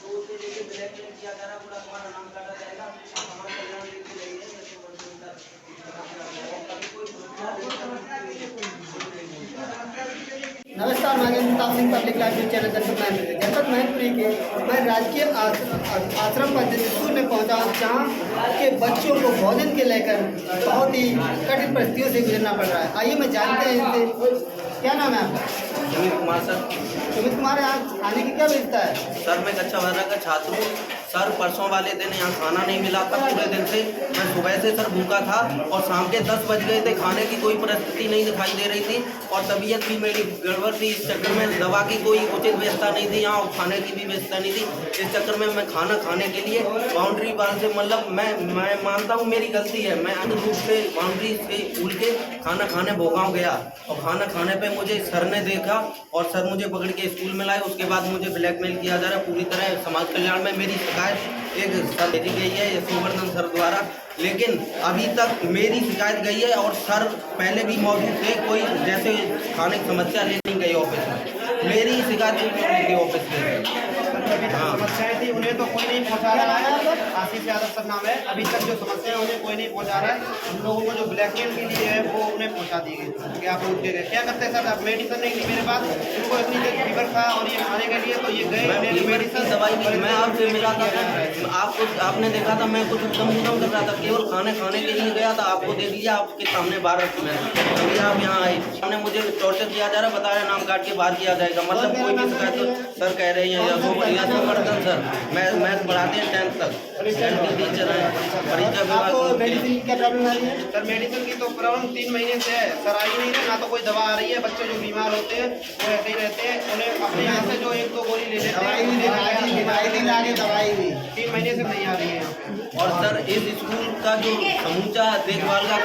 तो उसे लेके ब्लैकमेल किया जा रहा है, पूरा तुम्हारा नाम काटा जाएगा, आप हमारा कल्याण लेके जाइए, जैसे वर्षों तक इस तरह से आप लोगों का भी कोई नमस्कार, मैं Pratap Singh public library channel जनपद मैनपुरी के मैं राजकीय आश्रम पद्धति स्कूल में पहुंचा, जहां के बच्चों को भोजन के लेकर बहुत ही कठिन परिस्थितियों से गुजरना पड़ रहा है। आइए मैं जानते हैं इनसे। क्या नाम है आपका? सुमित कुमार सर। सुमित कुमार, यहाँ खाने की क्या व्यवस्था है? सर मैं कक्षा 12 का छात्र हूँ। सर परसों वाले दिन यहाँ खाना नहीं मिला था पूरे दिन से। मैं सुबह से सर भूखा था और शाम के 10 बज गए थे, खाने की कोई परिस्थिति नहीं दिखाई दे रही थी और तबीयत भी मेरी गड़बड़ थी। इस चक्कर में दवा की कोई उचित व्यवस्था नहीं थी यहाँ और खाने की भी व्यवस्था नहीं थी। इस चक्कर में मैं खाना खाने के लिए बाउंड्री वाल से मतलब मैं मानता हूँ मेरी गलती है, मैं अन्य रूप से बाउंड्री से भूल के खाना खाने भोगांव गया और खाना खाने पे मुझे सर ने देखा और सर मुझे पकड़ के स्कूल में लाए। उसके बाद मुझे ब्लैकमेल किया जा रहा है पूरी तरह। समाज कल्याण में मेरी शिकायत एक सर भेजी गई है यशोवर्धन सर द्वारा, लेकिन अभी तक मेरी शिकायत गई है और सर पहले भी मौजूद थे, कोई जैसे खाने की समस्या ले नहीं गई ऑफिस में, मेरी शिकायत नहीं ऑफिस में। समस्याएं थी उन्हें तो कोई नहीं पहुंचा रहा है। आशीष यादव सर नाम है। अभी तक जो समस्या है उन्हें कोई नहीं पहुंचा रहा है। उन लोगों को जो ब्लैकमेल के लिए है वो उन्हें पहुंचा दी गई कि आप उठ के गए। क्या करते हैं सर? आप मेडिसिन नहीं थी मेरे पास, इनको इतनी देर फीवर था और ये खाने के लिए तो ये गए मेडिसिन दवाई नहीं, मैं आपसे मिला था, आपको आपने देखा था मैं कुछ उत्तम कर रहा था, केवल खाने के लिए गया था, आपको दे दिया आपके सामने 12 में। अभी आप यहाँ आए, सामने मुझे टॉर्चर किया जा रहा है, बताया नाम काट के बाहर किया जाएगा। मतलब कोई भी शिकायत तो सर कह रहे हैं यशोवर्धन सर मैथ पढ़ाते हैं 10th तक, 10th के टीचर हैं। मेडिसिन की क्या प्रॉब्लम आ रही है? सर मेडिसिन की तो प्रॉब्लम 3 महीने से है सर, आई नहीं है ना, तो कोई दवा आ रही है। बच्चे जो बीमार होते हैं वो ऐसे ही रहते हैं, उन्हें अपने यहाँ से जो 1-2 गोली ले लेते हैं, दवाई भी 3 महीने से नहीं आ रही है यहाँ पे। और सर इस स्कूल का जो समूचा देखभाल का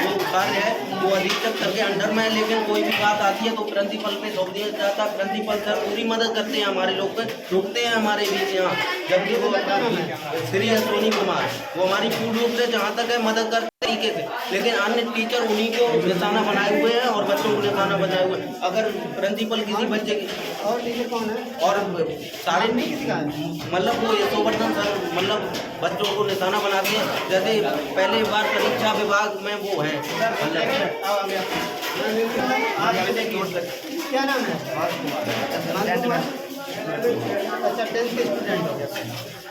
जो कार्य है वो अधीक्षक सर के अंडर में है, लेकिन कोई भी बात आती है तो प्रिंसिपल पे सौंप दिया जाता है। प्रिंसिपल सर पूरी मदद करते हैं हमारे लोग पे, रुकते हैं हमारे बीच यहाँ, जबकि वो श्री सोनी कुमार वो हमारी पूर्ण रूप से जहाँ तक है मदद करते तरीके से, लेकिन अन्य टीचर उन्हीं को निशाना बनाए हुए हैं और बच्चों को निशाना बनाए हुए हैं। अगर प्रिंसिपल किसी बच्चे की और टीचर कौन है? और सारे मतलब वो यशोवर्धन सर मतलब बच्चों को निशाना बना दिए, जैसे पहले बार परीक्षा विभाग में वो है। क्या नाम है? अच्छा, 10th के स्टूडेंट हो।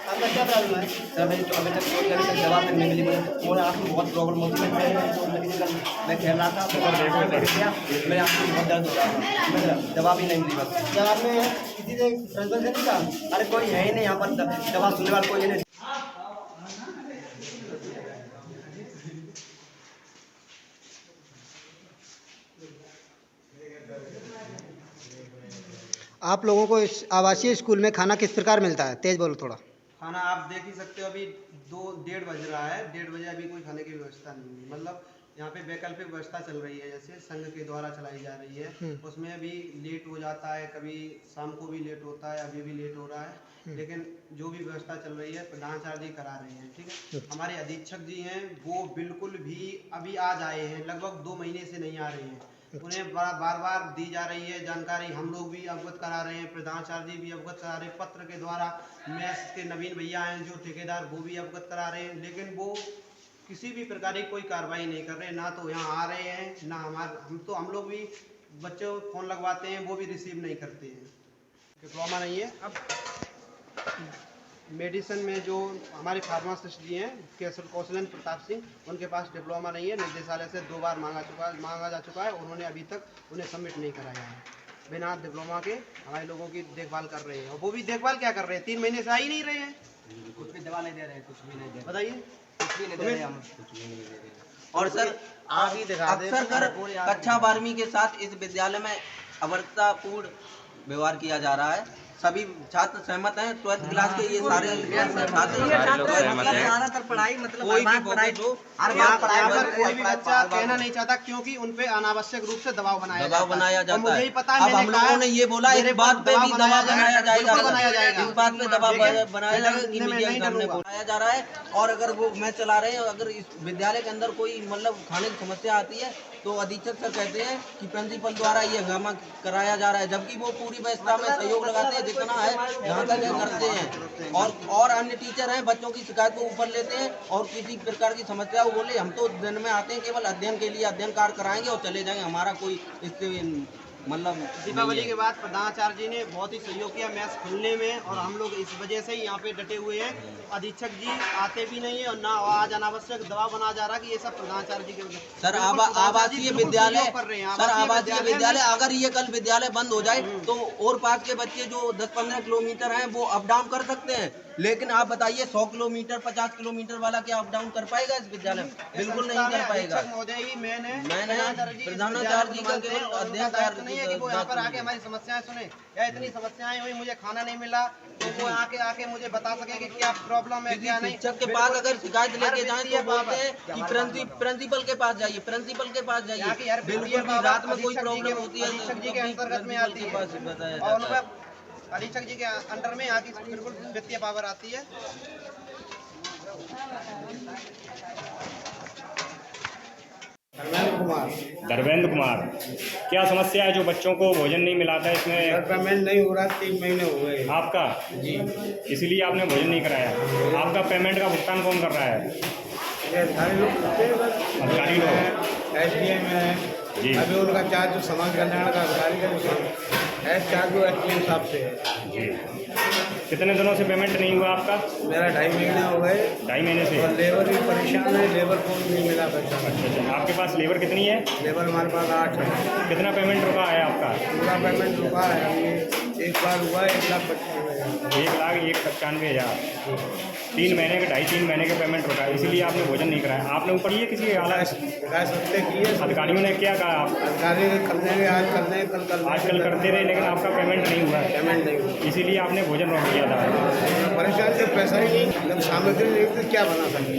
आपका क्या प्रॉब्लम है? सर मेरी जो अभी तक दवा तक नहीं मिली मुझे, और आप बहुत प्रॉब्लम होती है। मैं खेल रहा था तो बैठ गया, मेरे आँख में बहुत दर्द हो रहा था, दवा भी नहीं मिली। बस जब आपने किसी से प्रिंसिपल से नहीं कहा? अरे कोई है ही नहीं यहाँ पर, दवा सुनने वाला कोई नहीं। आप लोगों को इस आवासीय स्कूल में खाना किस प्रकार मिलता है? तेज बोलो थोड़ा। खाना आप देख ही सकते हो, अभी 2-1:30 बज रहा है, 1:30 बजे अभी कोई खाने की व्यवस्था नहीं है। मतलब यहाँ पे वैकल्पिक व्यवस्था चल रही है, जैसे संघ के द्वारा चलाई जा रही है, उसमें अभी लेट हो जाता है, कभी शाम को भी लेट होता है, अभी भी लेट हो रहा है, लेकिन जो भी व्यवस्था चल रही है प्रधानाचार्य जी करा रहे हैं। ठीक है, हमारे अधीक्षक जी हैं वो बिल्कुल भी अभी आज आए हैं, लगभग 2 महीने से नहीं आ रहे हैं। उन्हें बार बार दी जा रही है जानकारी, हम लोग भी अवगत करा रहे हैं, प्रधानाचार्य जी भी अवगत करा रहे हैं, पत्र के द्वारा मैथ के नवीन भैया हैं जो ठेकेदार वो भी अवगत करा रहे हैं, लेकिन वो किसी भी प्रकार की कोई कार्रवाई नहीं कर रहे, ना तो यहाँ आ रहे हैं ना हम लोग भी बच्चों को फ़ोन लगवाते हैं वो भी रिसीव नहीं करते हैं। डिप्लोमा नहीं है। अब मेडिसिन में जो हमारे फार्मासिस्ट जी हैं कौशलन प्रताप सिंह, उनके पास डिप्लोमा नहीं है। निदेशालय से 2 बार मांगा जा चुका है, उन्होंने अभी तक उन्हें सबमिट नहीं कराया है। बिना डिप्लोमा के हमारे लोगों की देखभाल कर रहे हैं, और वो भी देखभाल क्या कर रहे हैं, 3 महीने से आ ही नहीं रहे हैं, कुछ भी दवा नहीं दे रहे हैं, कुछ भी नहीं दे रहे। बताइए, कुछ भी नहीं दे रहे, हम कुछ भी नहीं दे रहे। और सर अक्सर कर कक्षा 12वीं के साथ इस विद्यालय में अभद्रतापूर्ण व्यवहार किया जा रहा है। सभी छात्र सहमत हैं, 12th क्लास के ये सारे छात्र पढ़ाई मतलब कोई भी पढ़ाई जो कोई भी बच्चा कहना नहीं चाहता, क्योंकि उन पे अनावश्यक रूप से दबाव बनाया जाता है। मुझे ही पता है, अब हम लोगों ने ये बोला इस बात पे भी दबाव बनाया जाएगा, इस बात पे दबाव बनाया जाएगा कि मीडिया के सामने बनाया जा रहा है। और अगर वो मैच चला रहे हैं, अगर इस विद्यालय के अंदर कोई मतलब खाने की समस्या आती है तो अधीक्षक सर कहते हैं कि प्रिंसिपल द्वारा ये हंगामा कराया जा रहा है, जबकि वो पूरी व्यवस्था में सहयोग लगाते हैं। इतना है यहाँ तक ये करते हैं। और अन्य टीचर हैं बच्चों की शिकायत को ऊपर लेते हैं और किसी प्रकार की समस्या वो बोले हम तो दिन में आते हैं केवल अध्ययन के लिए, अध्ययन कार्य कराएंगे और चले जाएंगे, हमारा कोई इससे मतलब दीपावली के बाद प्रधानाचार्य जी ने बहुत ही सहयोग किया मैथ्स खुलने में, और हम लोग इस वजह से ही यहाँ पे डटे हुए हैं। अधीक्षक जी आते भी नहीं है और ना आज अनावश्यक दबाव बना जा रहा कि ये सब प्रधानाचार्य जी के वजह से। सर आवासीय विद्यालय, सर आवासीय विद्यालय अगर ये कल विद्यालय बंद हो जाए तो और पास के बच्चे जो 10-15 किलोमीटर हैं वो अप डाउन कर सकते हैं, लेकिन आप बताइए 100 किलोमीटर 50 किलोमीटर वाला क्या अप डाउन कर पाएगा इस विद्यालय में? बिल्कुल नहीं कर पाएगा। मैंने प्रधानाचार्य जी का केवल अध्ययन कार्य नहीं है कि वो यहाँ पर आके हमारी समस्याएं सुने, या इतनी समस्याएं हुई मुझे खाना नहीं मिला तो वो आके मुझे बता सके कि क्या प्रॉब्लम है क्या नहीं। शिक्षक के पास अगर शिकायत लेके जाएं तो बोलते हैं कि प्रिंसिपल के पास जाइए, प्रिंसिपल के पास जाइए। बिल्कुल भी रात में कोई प्रॉब्लम होती है अधीक्षक जी के अंतर्गत में आती है और अधीक्षक जी के अंडर में यहाँ की बिल्कुल वित्तीय पावर आती है। धर्मेंद्र कुमार, क्या समस्या है जो बच्चों को भोजन नहीं मिलाता है? इसमें पेमेंट नहीं हो रहा, 3 महीने हो गए आपका जी, इसीलिए आपने भोजन नहीं कराया। आपका पेमेंट का भुगतान कौन कर रहा है? ये सारे लोग करते हैं बस। अधिकारी लोग SDM है जी। अभी उनका चार्ज जो समाज कल्याण का अधिकारी का चार्ज वो SDM साहब से है जी। कितने दिनों से पेमेंट नहीं हुआ आपका? मेरा 2.5 महीने हो गए। 2.5 महीने से। और लेबर भी परेशान है, लेबर को नहीं मिला पैसा। अच्छा, आपके पास लेबर कितनी है? लेबर हमारे पास 8 है। कितना पेमेंट रुका है आपका? पूरा पेमेंट रुका है, ये एक बार हुआ है 1,25,000। 1,95,000 3 महीने के 2.5-3 महीने के पेमेंट रुका है, इसीलिए आपने भोजन नहीं कराया। आपने ऊपर ये किसी आला सकते किए अधिकारियों ने क्या कहा? अधिकारी कर देंगे, आज कर देंगे, कल आजकल करते रहे लेकिन आपका पेमेंट नहीं हुआ है, पेमेंट नहीं हुआ। इसीलिए आपने भोजन रोक दिया था। परेशान से पैसा ही नहीं, जब सामग्री नहीं तो क्या बना सकते।